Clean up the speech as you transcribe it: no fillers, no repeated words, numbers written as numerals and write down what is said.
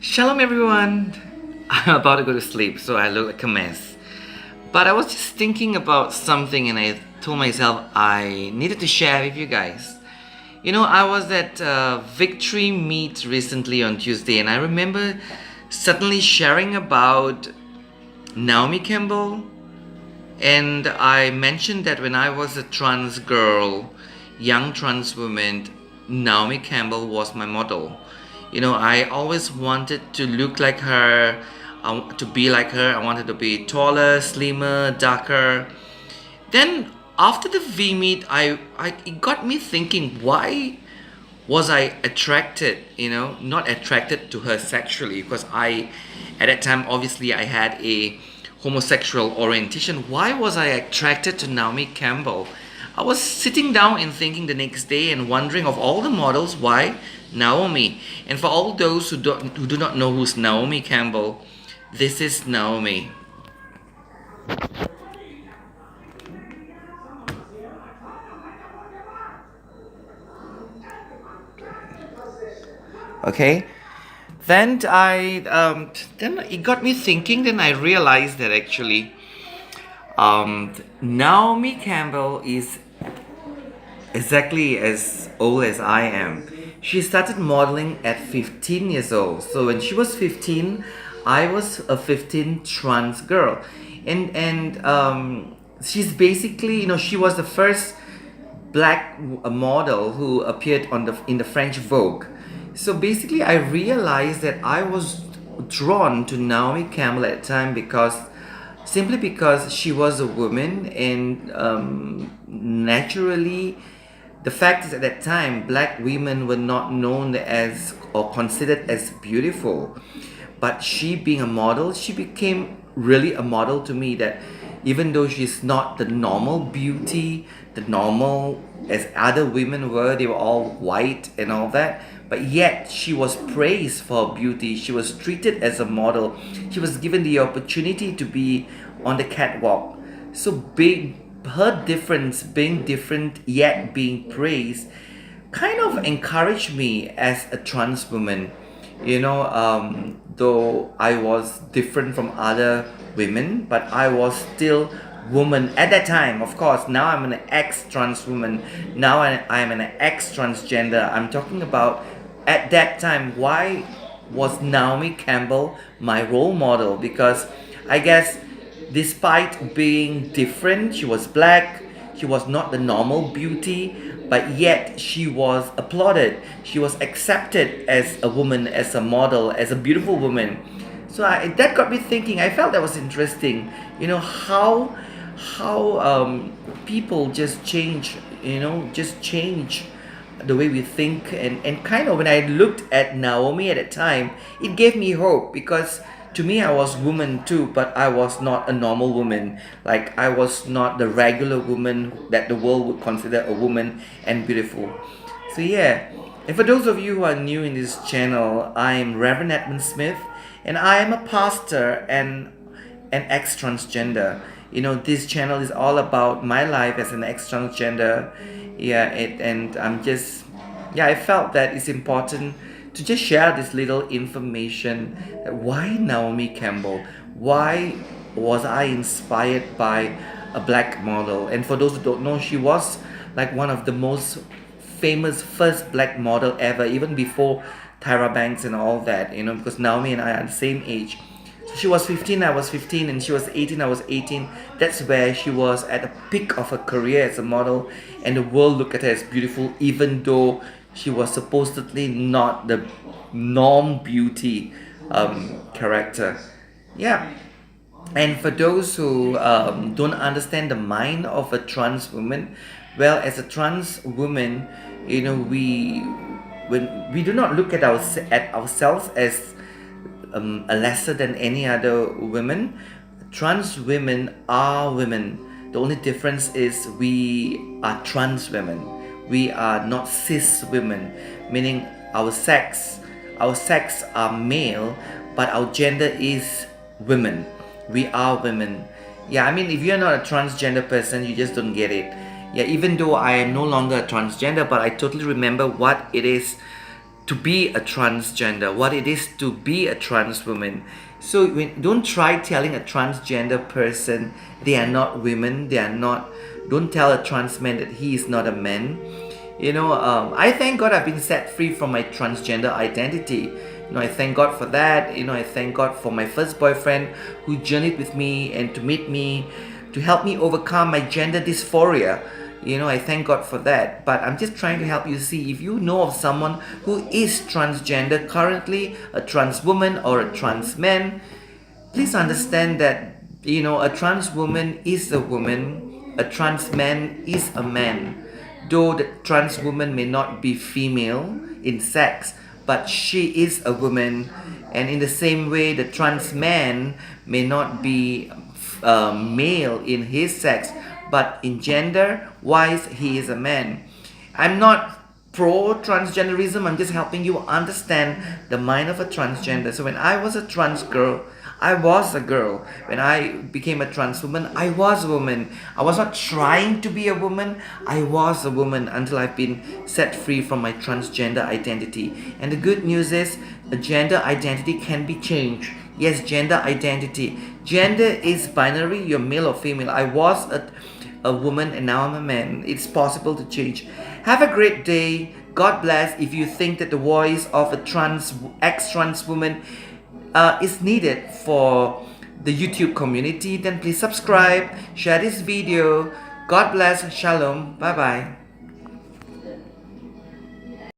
Shalom everyone! I'm about to go to sleep, so I look like a mess. But I was just thinking about something and I told myself I needed to share with you guys. I was at Victory Meet recently on Tuesday and I remember suddenly sharing about Naomi Campbell, and I mentioned that when I was a trans girl, young trans woman, Naomi Campbell was my model. I always wanted to look like her, to be like her. I wanted to be taller, slimmer, darker. Then after the V meet, it got me thinking, why was I attracted, not attracted to her sexually, because at that time, obviously, I had a homosexual orientation. Why was I attracted to Naomi Campbell? I was sitting down and thinking the next day and wondering, of all the models, why Naomi? And for all those who do not know who's Naomi Campbell, this is Naomi. Okay. Then it got me thinking. Then I realized that actually, Naomi Campbell is exactly as old as I am. She started modeling at 15 years old. So when she was 15, I was a 15 trans girl, and she's basically, she was the first black model who appeared in the French Vogue. So basically, I realized that I was drawn to Naomi Campbell at the time simply because she was a woman, and naturally, the fact is at that time black women were not known as or considered as beautiful. But she being a model, she became really a model to me, that even though she's not the normal beauty, the normal as other women were, they were all white and all that, but yet she was praised for her beauty. She was treated as a model. She was given the opportunity to be on the catwalk. So her difference, being different yet being praised, kind of encouraged me as a trans woman. Though I was different from other women, but I was still woman at that time. Of course, now I'm an ex-trans woman. Now I'm an ex-transgender. I'm talking about at that time. Why was Naomi Campbell my role model? Because I guess despite being different, she was black, she was not the normal beauty, but yet she was applauded. She was accepted as a woman, as a model, as a beautiful woman. So that got me thinking. I felt that was interesting. How people just change. Just change the way we think, and kind of when I looked at Naomi at the time, it gave me hope, because to me I was woman too, but I was not a normal woman. Like, I was not the regular woman that the world would consider a woman and beautiful. So yeah, and for those of you who are new in this channel, I am Reverend Edmund Smith, and I am a pastor and an ex-transgender. This channel is all about my life as an ex-transgender. I felt that it's important to just share this little information. Why Naomi Campbell? Why was I inspired by a black model? And for those who don't know, she was like one of the most famous first black model ever, even before Tyra Banks and all that, because Naomi and I are the same age. So she was 15, I was 15, and she was 18, I was 18. That's where she was at the peak of her career as a model, and the world looked at her as beautiful, even though she was supposedly not the norm beauty character. Yeah. And for those who don't understand the mind of a trans woman, well, as a trans woman, we do not look at ourselves as a lesser than any other women. Trans women are women. The only difference is we are trans women. We are not cis women, meaning our sex are male, but our gender is women. We are women. Yeah, I mean, if you're not a transgender person, you just don't get it. Yeah, even though I am no longer a transgender, but I totally remember what it is to be a transgender, what it is to be a trans woman. So don't try telling a transgender person they are not women, they are not. Don't tell a trans man that he is not a man. I thank God I've been set free from my transgender identity. I thank God for that. I thank God for my first boyfriend who journeyed with me and to meet me, to help me overcome my gender dysphoria. I thank God for that. But I'm just trying to help you see, if you know of someone who is transgender currently, a trans woman or a trans man, please understand that, a trans woman is a woman, a trans man is a man. Though the trans woman may not be female in sex, but she is a woman. And in the same way, the trans man may not be male in his sex, but in gender wise, he is a man. I'm not pro transgenderism, I'm just helping you understand the mind of a transgender. So when I was a trans girl, I was a girl. When I became a trans woman, I was a woman. I was not trying to be a woman, I was a woman until I've been set free from my transgender identity. And the good news is, a gender identity can be changed. Yes, gender identity. Gender is binary, you're male or female. I was a woman and now I'm a man. It's possible to change. Have a great day. God bless. If you think that the voice of a ex-trans woman is needed for the YouTube community, then please subscribe, share this video. God bless. Shalom. Bye bye.